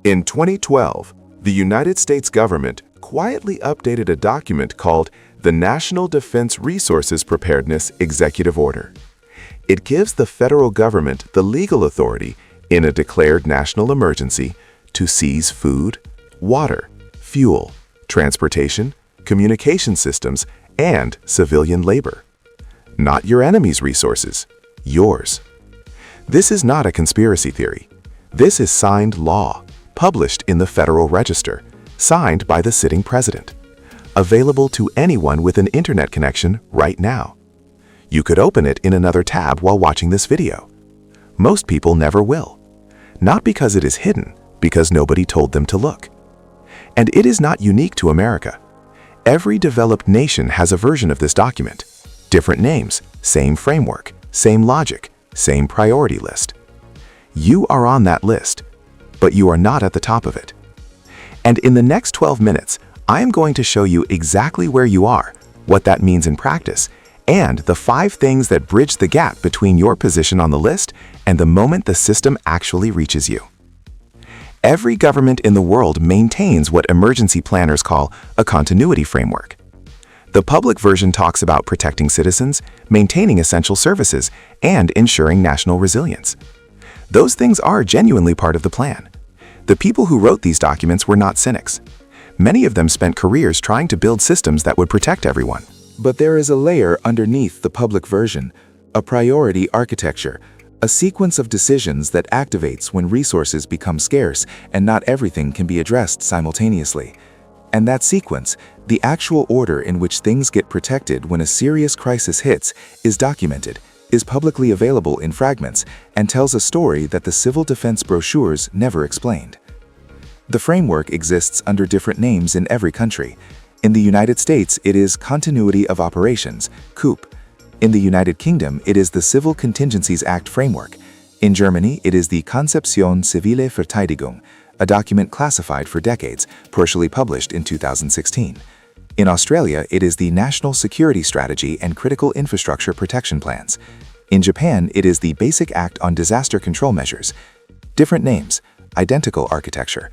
In 2012, the United States government quietly updated a document called the National Defense Resources Preparedness Executive Order. It gives the federal government the legal authority in a declared national emergency to seize food, water, fuel, transportation, communication systems, and civilian labor. Not your enemy's resources, yours. This is not a conspiracy theory. This is signed law, published in the Federal Register, signed by the sitting president, available to anyone with an internet connection right now. You could open it in another tab while watching this video. Most people never will. Not because it is hidden, because nobody told them to look. And it is not unique to America. Every developed nation has a version of this document. Different names, same framework, same logic, same priority list. You are on that list, but you are not at the top of it. And in the next 12 minutes, I am going to show you exactly where you are, what that means in practice, and the 5 things that bridge the gap between your position on the list and the moment the system actually reaches you. Every government in the world maintains what emergency planners call a continuity framework. The public version talks about protecting citizens, maintaining essential services, and ensuring national resilience. Those things are genuinely part of the plan. The people who wrote these documents were not cynics. Many of them spent careers trying to build systems that would protect everyone. But there is a layer underneath the public version, a priority architecture, a sequence of decisions that activates when resources become scarce and not everything can be addressed simultaneously. And that sequence, the actual order in which things get protected when a serious crisis hits, is documented, is publicly available in fragments, and tells a story that the civil defense brochures never explained. The framework exists under different names in every country. In the United States, it is Continuity of Operations, COOP. In the United Kingdom, it is the Civil Contingencies Act framework. In Germany, it is the Konzeption Zivile Verteidigung, a document classified for decades, partially published in 2016. In Australia, it is the National Security Strategy and Critical Infrastructure Protection Plans. In Japan, it is the Basic Act on Disaster Control Measures. Different names, identical architecture.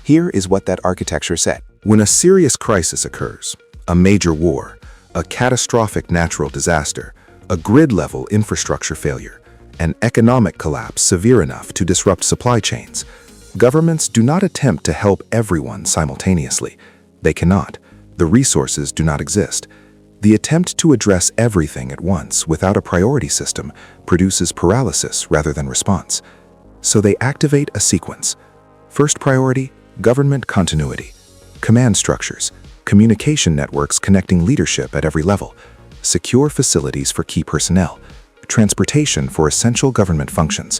Here is what that architecture said. When a serious crisis occurs, a major war, a catastrophic natural disaster, a grid-level infrastructure failure, an economic collapse severe enough to disrupt supply chains, governments do not attempt to help everyone simultaneously. They cannot. The resources do not exist. The attempt to address everything at once without a priority system produces paralysis rather than response. So they activate a sequence. First priority, government continuity. Command structures, communication networks connecting leadership at every level, secure facilities for key personnel, transportation for essential government functions.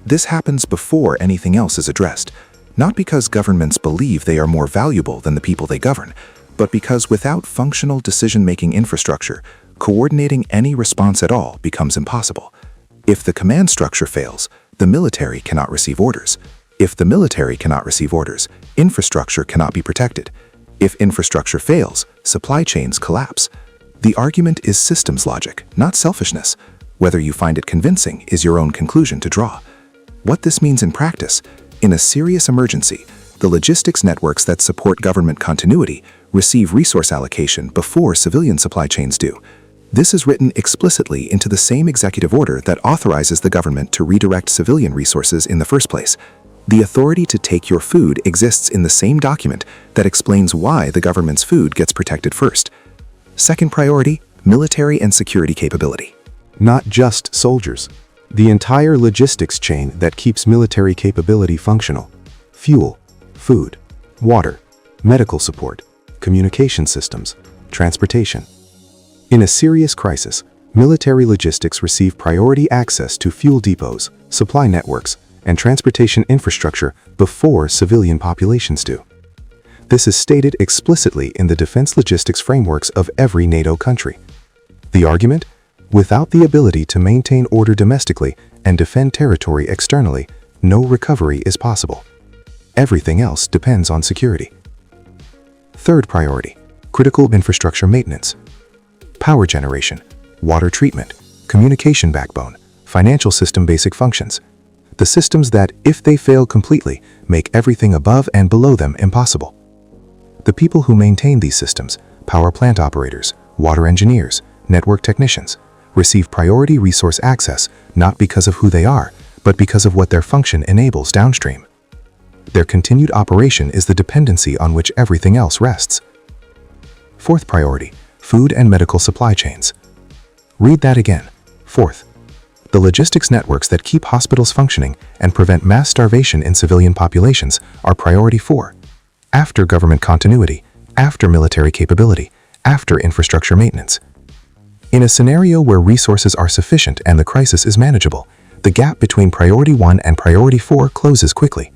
This happens before anything else is addressed, not because governments believe they are more valuable than the people they govern, but because without functional decision-making infrastructure, coordinating any response at all becomes impossible. If the command structure fails, the military cannot receive orders. If the military cannot receive orders, infrastructure cannot be protected. If infrastructure fails, supply chains collapse. The argument is systems logic, not selfishness. Whether you find it convincing is your own conclusion to draw. What this means in practice, in a serious emergency, the logistics networks that support government continuity receive resource allocation before civilian supply chains do. This is written explicitly into the same executive order that authorizes the government to redirect civilian resources in the first place. The authority to take your food exists in the same document that explains why the government's food gets protected first. Second priority, military and security capability. Not just soldiers. The entire logistics chain that keeps military capability functional. Fuel, food, water, medical support, communication systems, transportation. In a serious crisis, military logistics receive priority access to fuel depots, supply networks, and transportation infrastructure before civilian populations do. This is stated explicitly in the defense logistics frameworks of every NATO country. The argument? Without the ability to maintain order domestically and defend territory externally, no recovery is possible. Everything else depends on security. Third priority, critical infrastructure maintenance. Power generation, water treatment, communication backbone, financial system basic functions. the systems that, if they fail completely, make everything above and below them impossible. The people who maintain these systems, power plant operators, water engineers, network technicians, receive priority resource access not because of who they are, but because of what their function enables downstream. Their continued operation is the dependency on which everything else rests. Fourth priority, food and medical supply chains. Read that again. Fourth, the logistics networks that keep hospitals functioning and prevent mass starvation in civilian populations are priority 4, after government continuity, after military capability, after infrastructure maintenance. In a scenario where resources are sufficient and the crisis is manageable, the gap between priority 1 and priority 4 closes quickly.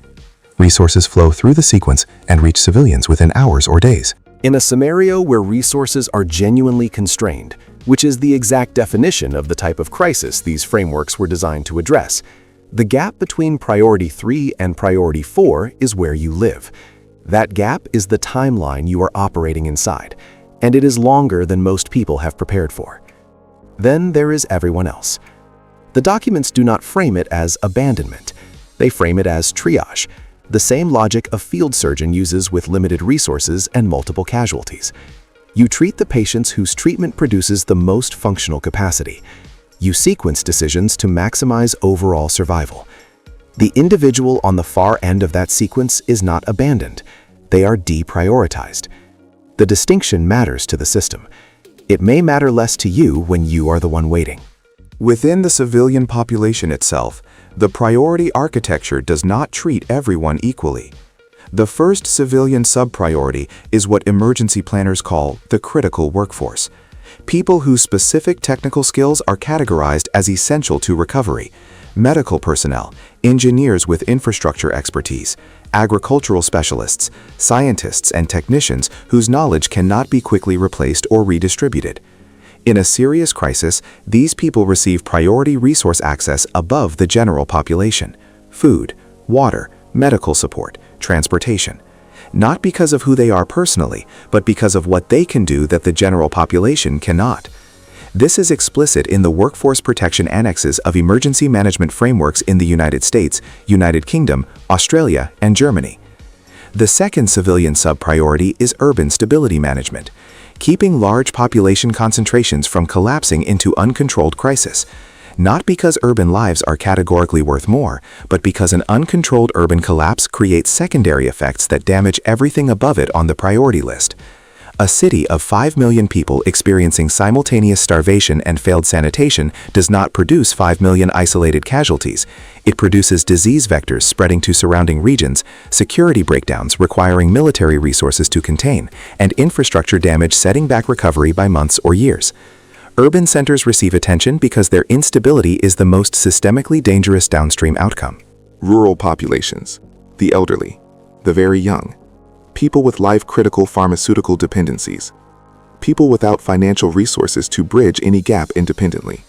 Resources flow through the sequence and reach civilians within hours or days. In a scenario where resources are genuinely constrained, which is the exact definition of the type of crisis these frameworks were designed to address, the gap between priority 3 and priority 4 is where you live. That gap is the timeline you are operating inside, and it is longer than most people have prepared for. Then there is everyone else. The documents do not frame it as abandonment. They frame it as triage, the same logic a field surgeon uses with limited resources and multiple casualties. You treat the patients whose treatment produces the most functional capacity. You sequence decisions to maximize overall survival. The individual on the far end of that sequence is not abandoned. They are deprioritized. The distinction matters to the system. It may matter less to you when you are the one waiting. Within the civilian population itself, the priority architecture does not treat everyone equally. The first civilian sub-priority is what emergency planners call the critical workforce. People whose specific technical skills are categorized as essential to recovery. Medical personnel, engineers with infrastructure expertise, agricultural specialists, scientists and technicians whose knowledge cannot be quickly replaced or redistributed. In a serious crisis, these people receive priority resource access above the general population: food, water, medical support, transportation. Not because of who they are personally, but because of what they can do that the general population cannot. This is explicit in the workforce protection annexes of emergency management frameworks in the United States, United Kingdom, Australia, and Germany. The second civilian sub-priority is urban stability management, keeping large population concentrations from collapsing into uncontrolled crisis. Not because urban lives are categorically worth more, but because an uncontrolled urban collapse creates secondary effects that damage everything above it on the priority list. A city of 5 million people experiencing simultaneous starvation and failed sanitation does not produce 5 million isolated casualties. It produces disease vectors spreading to surrounding regions, security breakdowns requiring military resources to contain, and infrastructure damage setting back recovery by months or years. Urban centers receive attention because their instability is the most systemically dangerous downstream outcome. Rural populations, the elderly, the very young, people with life-critical pharmaceutical dependencies, people without financial resources to bridge any gap independently.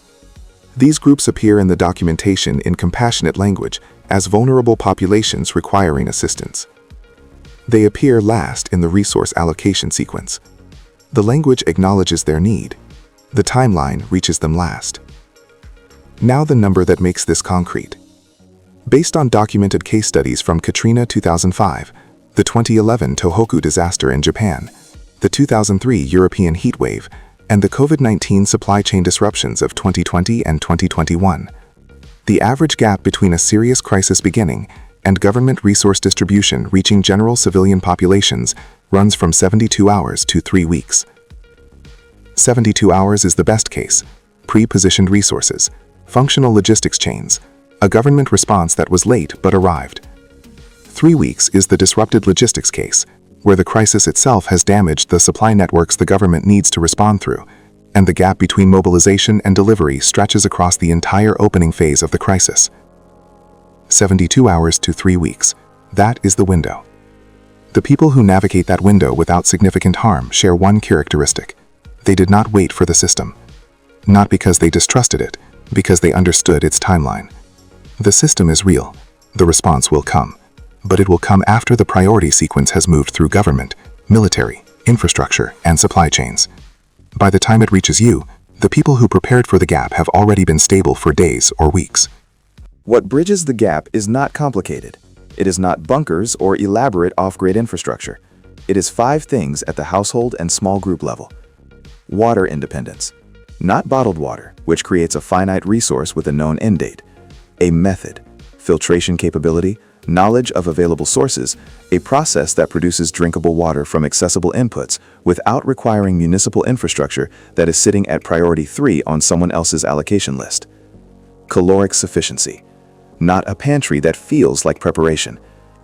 These groups appear in the documentation in compassionate language as vulnerable populations requiring assistance. They appear last in the resource allocation sequence. The language acknowledges their need. The timeline reaches them last. Now the number that makes this concrete. Based on documented case studies from Katrina 2005, the 2011 Tohoku disaster in Japan, the 2003 European heatwave, and the COVID-19 supply chain disruptions of 2020 and 2021, the average gap between a serious crisis beginning and government resource distribution reaching general civilian populations runs from 72 hours to 3 weeks. 72 hours is the best case: pre-positioned resources, functional logistics chains, a government response that was late but arrived. 3 weeks is the disrupted logistics case, where the crisis itself has damaged the supply networks the government needs to respond through, and the gap between mobilization and delivery stretches across the entire opening phase of the crisis. 72 hours to 3 weeks, that is the window. The people who navigate that window without significant harm share one characteristic: they did not wait for the system. Not because they distrusted it, because they understood its timeline. The system is real. The response will come. But it will come after the priority sequence has moved through government, military, infrastructure, and supply chains. By the time it reaches you, the people who prepared for the gap have already been stable for days or weeks. What bridges the gap is not complicated. It is not bunkers or elaborate off-grid infrastructure. It is 5 things at the household and small group level. Water independence. Not bottled water, which creates a finite resource with a known end date. A method. Filtration capability, knowledge of available sources, a process that produces drinkable water from accessible inputs without requiring municipal infrastructure that is sitting at priority 3 on someone else's allocation list. Caloric sufficiency. Not a pantry that feels like preparation.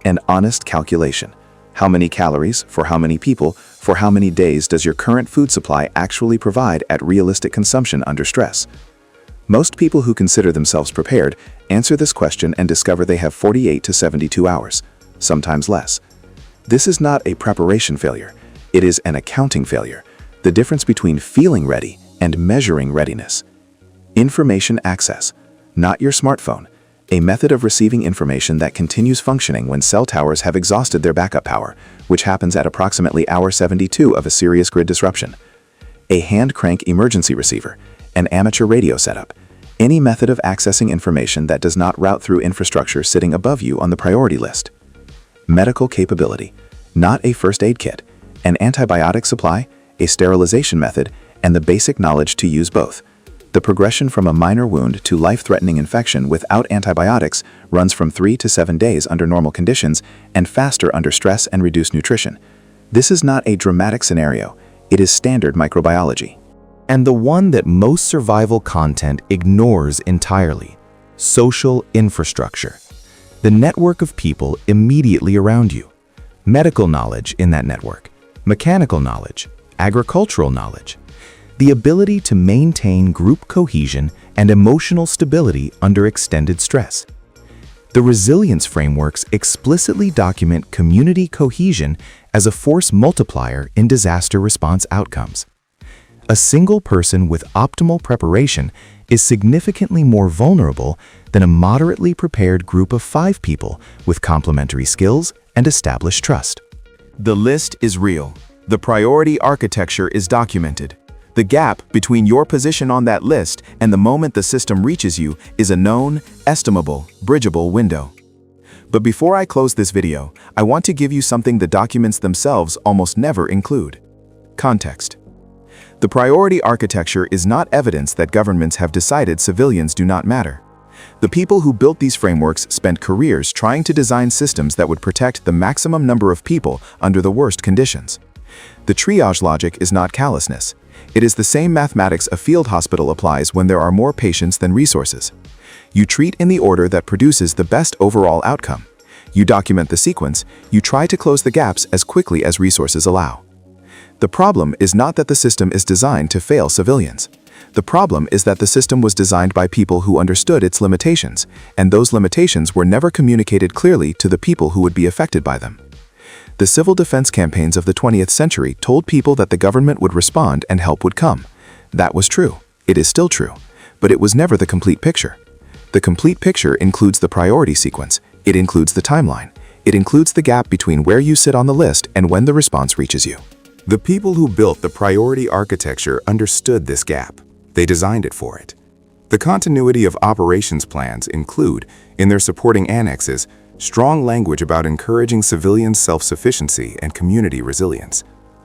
An honest calculation. How many calories, for how many people, for how many days does your current food supply actually provide at realistic consumption under stress? Most people who consider themselves prepared answer this question and discover they have 48 to 72 hours, sometimes less. This is not a preparation failure. It is an accounting failure. The difference between feeling ready and measuring readiness. Information access. Not your smartphone. A method of receiving information that continues functioning when cell towers have exhausted their backup power, which happens at approximately hour 72 of a serious grid disruption. A hand crank emergency receiver. An amateur radio setup. Any method of accessing information that does not route through infrastructure sitting above you on the priority list. Medical capability. Not a first aid kit. An antibiotic supply, a sterilization method, and the basic knowledge to use both. The progression from a minor wound to life-threatening infection without antibiotics runs from 3 to 7 days under normal conditions and faster under stress and reduced nutrition. This is not a dramatic scenario. It is standard microbiology. And the one that most survival content ignores entirely: social infrastructure. The network of people immediately around you. Medical knowledge in that network, mechanical knowledge, agricultural knowledge. The ability to maintain group cohesion and emotional stability under extended stress. The resilience frameworks explicitly document community cohesion as a force multiplier in disaster response outcomes. A single person with optimal preparation is significantly more vulnerable than a moderately prepared group of 5 people with complementary skills and established trust. The list is real. The priority architecture is documented. The gap between your position on that list and the moment the system reaches you is a known, estimable, bridgeable window. But before I close this video, I want to give you something the documents themselves almost never include: context. The priority architecture is not evidence that governments have decided civilians do not matter. The people who built these frameworks spent careers trying to design systems that would protect the maximum number of people under the worst conditions. The triage logic is not callousness. It is the same mathematics a field hospital applies when there are more patients than resources. You treat in the order that produces the best overall outcome. You document the sequence. You try to close the gaps as quickly as resources allow. The problem is not that the system is designed to fail civilians. The problem is that the system was designed by people who understood its limitations, and those limitations were never communicated clearly to the people who would be affected by them. The civil defense campaigns of the 20th century told people that the government would respond and help would come. That was true. It is still true. But it was never the complete picture. The complete picture includes the priority sequence. It includes the timeline. It includes the gap between where you sit on the list and when the response reaches you. The people who built the priority architecture understood this gap. They designed it for it. The continuity of operations plans include, in their supporting annexes, strong language about encouraging civilians' self-sufficiency and community resilience.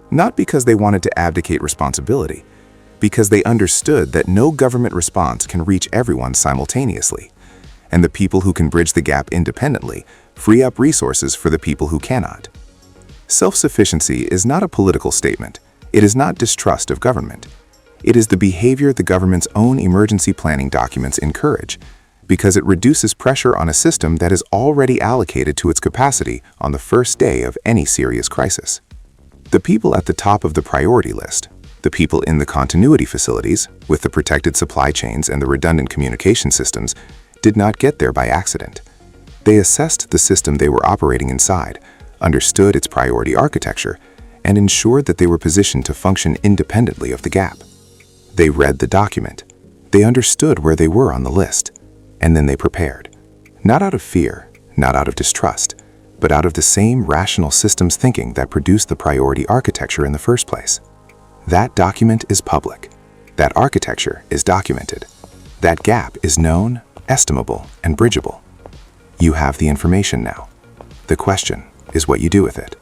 Not because they wanted to abdicate responsibility, because they understood that no government response can reach everyone simultaneously, and the people who can bridge the gap independently free up resources for the people who cannot. Self-sufficiency is not a political statement. It is not distrust of government. It is the behavior the government's own emergency planning documents encourage, because it reduces pressure on a system that is already allocated to its capacity on the first day of any serious crisis. The people at the top of the priority list, the people in the continuity facilities, with the protected supply chains and the redundant communication systems, did not get there by accident. They assessed the system they were operating inside, understood its priority architecture, and ensured that they were positioned to function independently of the gap. They read the document. They understood where they were on the list. And then they prepared. Not out of fear, not out of distrust, but out of the same rational systems thinking that produced the priority architecture in the first place. That document is public. That architecture is documented. That gap is known, estimable, and bridgeable. You have the information now. The question is what you do with it.